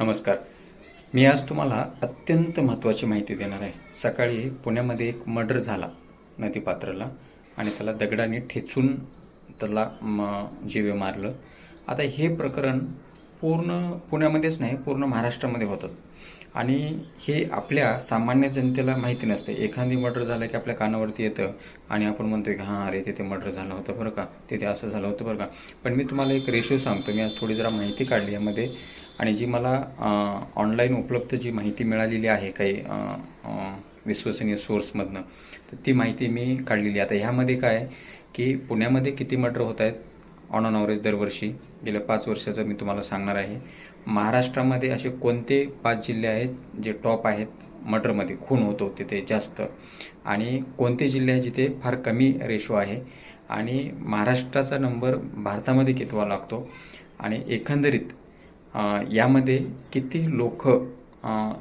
नमस्कार. मी आज तुम्हाला अत्यंत महत्त्वाची माहिती देणार आहे. सकाळी पुण्यामध्ये एक मर्डर झाला नदीपात्राला आणि त्याला दगडाने ठेचून त्याला जीवे मारलं. आता हे प्रकरण पूर्ण पुण्यामध्येच नाही, पूर्ण महाराष्ट्रामध्ये होतं आणि हे आपल्या सामान्य जनतेला माहिती नसते. एखादी मर्डर झालं की आपल्या कानावरती येतं आणि आपण म्हणतो की हां, अरे तिथे मर्डर झालं होतं बरं का, तिथे असं झालं होतं बरं का. पण मी तुम्हाला एक रेशो सांगतो. मी आज थोडी जरा माहिती काढली यामध्ये आणि जी मला ऑनलाईन उपलब्ध जी माहिती मिळालेली आहे काही विश्वसनीय सोर्समधनं, तर ती माहिती मी काढलेली आहे. आता ह्यामध्ये काय आहे की पुण्यामध्ये किती मर्डर होत आहेत ऑन ऑन ॲव्हरेज दरवर्षी गेल्या 5 वर्षाचं मी तुम्हाला सांगणार आहे. महाराष्ट्रामध्ये असे कोणते 5 जिल्हे आहेत जे टॉप आहेत मर्डरमध्ये, खून होतो तिथे जास्त, आणि कोणते जिल्हे आहेत जिथे फार कमी रेशो आहे, आणि महाराष्ट्राचा नंबर भारतामध्ये कितवा लागतो, आणि एकंदरीत यामध्ये किती लोक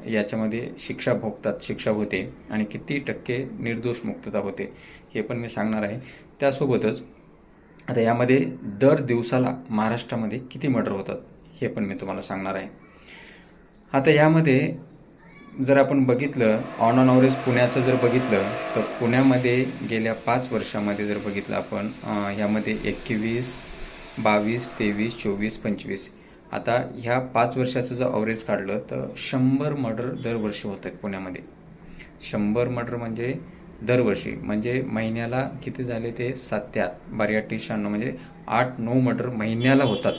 याच्यामध्ये शिक्षा भोगतात, शिक्षा होते, आणि किती टक्के निर्दोष मुक्तता होते, हे पण मी सांगणार आहे. त्यासोबतच आता यामध्ये दर दिवसाला महाराष्ट्रामध्ये किती मर्डर होतात हे पण मी तुम्हाला सांगणार आहे. आता यामध्ये जर आपण बघितलं ऑन ॲव्हरेज पुण्याचं जर बघितलं तर पुण्यामध्ये गेल्या 5 वर्षामध्ये जर बघितलं आपण यामध्ये 21, 22, 23, 24, 25, आता ह्या 5 वर्षाचं जर ॲव्हरेज काढलं तर 100 मर्डर दरवर्षी होत आहेत पुण्यामध्ये. 100 मर्डर म्हणजे दरवर्षी, म्हणजे महिन्याला किती झाले ते 7 ते 8, 12, 8, 96, म्हणजे 8-9 मर्डर महिन्याला होतात.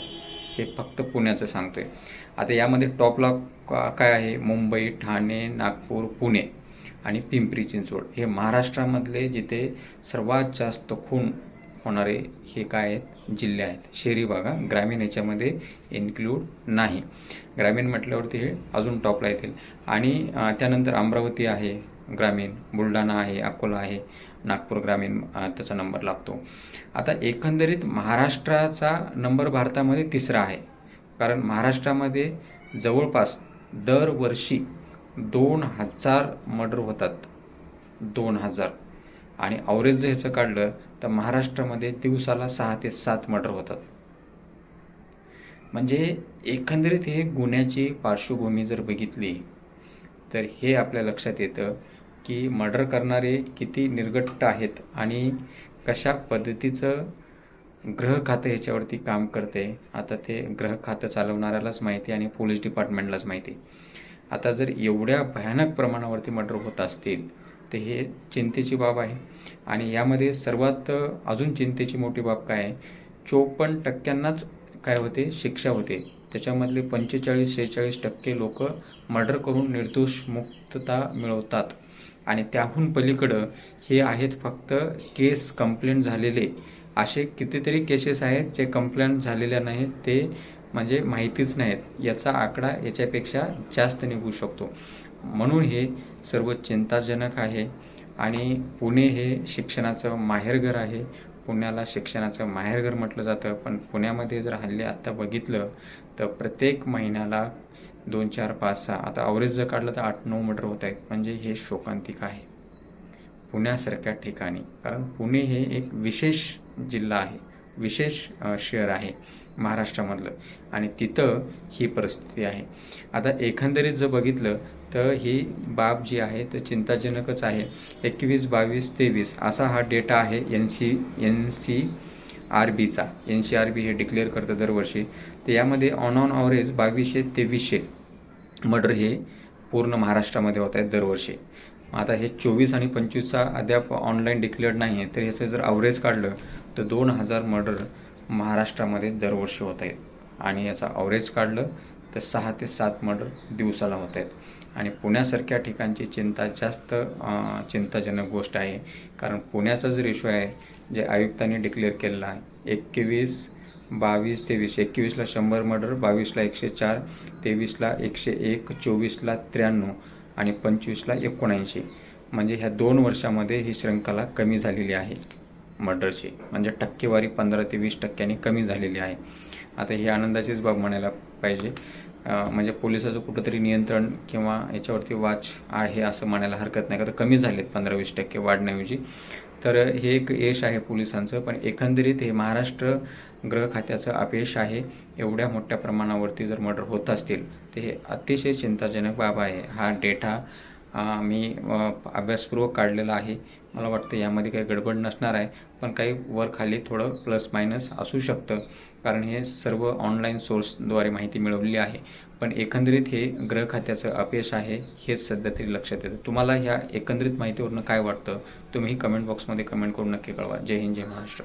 हे फक्त पुण्याचं सांगतोय. आता यामध्ये टॉपला काय आहे, मुंबई, ठाणे, नागपूर, पुणे आणि पिंपरी चिंचवड हे महाराष्ट्रामधले जिथे सर्वात जास्त खून होणारे हे काय आहेत, जिल्हे आहेत. शहरी भागा, ग्रामीण याच्यामध्ये इन्क्लूड नाही. ग्रामीण म्हटल्यावरती हे अजून टॉपला येतील. आणि त्यानंतर अमरावती आहे ग्रामीण, बुलढाणा आहे, अकोला आहे, नागपूर ग्रामीण त्याचा नंबर लागतो. आता एकंदरीत महाराष्ट्राचा नंबर भारतामध्ये 3रा आहे, कारण महाराष्ट्रामध्ये जवळपास दरवर्षी 2000 मर्डर होतात, 2000, आणि ॲव्हरेज जर ह्याचं काढलं तर महाराष्ट्रामध्ये दिवसाला 6 ते 7 मर्डर होतात. म्हणजे एकंदरीत हे गुन्ह्याची पार्श्वभूमी जर बघितली तर हे आपल्या लक्षात येतं की मर्डर करणारे किती निर्घट्ट आहेत आणि कशा पद्धतीचं गृह खातं ह्याच्यावरती काम करते. आता ते गृह खातं चालवणाऱ्यालाच माहिती आणि पोलीस डिपार्टमेंटलाच माहिती. आता जर एवढ्या भयानक प्रमाणावरती मर्डर होत असतील तर हे चिंतेची बाब आहे. आणि यामध्ये सर्वात अजून चिंतेची मोठी बाब काय आहे, 54% काय होते, शिक्षा होते. त्याच्यामधले 45-46% लोक मर्डर करून निर्दोष मुक्तता मिळवतात. आणि त्याहून पलीकडं हे आहेत फक्त केस कंप्लेंट झालेले. असे कितीतरी केसेस आहेत जे कंप्लेंट झालेल्या नाहीत, ते म्हणजे माहितीच नाहीत. याचा आकडा याच्यापेक्षा जास्त निघू शकतो. म्हणून हे सर्व चिंताजनक आहे. आणि पुणे हे शिक्षणाचं माहेरघर आहे. पुण्याला शिक्षणाचं माहेरघर म्हटलं जातं, पण पुण्यामध्ये जर हल्ली आत्ता बघितलं तर प्रत्येक महिन्याला 2, 4, 5, 6, आता ॲव्हरेज जर काढलं तर 8-9 मर्डर होत आहेत. म्हणजे हे शोकांतिक आहे पुण्यासारख्या ठिकाणी. कारण पुणे हे एक विशेष जिल्हा आहे, विशेष शहर आहे महाराष्ट्रामधलं, आणि तिथं ही परिस्थिती आहे. आता एकंदरीत जर बघितलं तर ही बाब जी आहे तर चिंताजनकच आहे. 21, 22, 23 असा हा डेटा आहे NCRBचा. NCRB हे डिक्लेअर करतं दरवर्षी. तर यामध्ये ऑन ॲव्हरेज 2200-2300 मर्डर हे पूर्ण महाराष्ट्रामध्ये होत आहेत दरवर्षी. आता हे 24 आणि 25चा अद्याप ऑनलाईन डिक्लेअर्ड नाही आहे, तर ह्याचं जर ॲव्हरेज काढलं तर 2000 मर्डर महाराष्ट्रामध्ये दरवर्षी होत आहेत. आणि याचा ॲव्हरेज काढलं तर 6 ते 7 मर्डर दिवसाला होत आहेत. आणि पुण्यासारख्या ठिकाणची चिंता जास्त चिंताजनक गोष्ट आहे. कारण पुण्याचा जो रेशो आहे जे आयुक्तांनी डिक्लेअर केलेला आहे, 21, 22, 23, 21ला 100 मर्डर, 22ला 104, 23ला 101, 24ला 93 आणि 25ला 79. म्हणजे ह्या 2 वर्षामध्ये ही श्रृंखला कमी झालेली आहे मर्डरची. म्हणजे टक्केवारी 15 ते 20% कमी झालेली आहे. आता ही आनंदाचीच बाब म्हणायला पाहिजे. म्हणजे पोलिसाचं कुठंतरी नियंत्रण किंवा याच्यावरती वाच आहे असं म्हणायला हरकत नाही, का तर कमी झालेत 15-20% वाढण्याऐवजी. तर हे एक यश आहे पोलिसांचं. पण एकंदरीत हे महाराष्ट्र गृह खात्याचं अपयश आहे. एवढ्या मोठ्या प्रमाणावरती जर मर्डर होत असतील तर हे अतिशय चिंताजनक बाब आहे. हा डेटा मी अभ्यासपूर्वक काढलेला आहे. मला वाटतं यामध्ये काही गडबड नसणार आहे, पण काही वर खाली थोडं प्लस मायनस असू शकतं, कारण हे सर्व ऑनलाईन सोर्सद्वारे माहिती मिळवलेली आहे. पण एकंदरीत हे ग्रह खात्याचं अपयश आहे, हेच सध्या तरी लक्षात येतं. तुम्हाला ह्या एकंदरीत माहितीवरून काय वाटतं? तुम्ही कमेंट बॉक्समध्ये कमेंट करून नक्की कळवा. जय हिंद, जय महाराष्ट्र.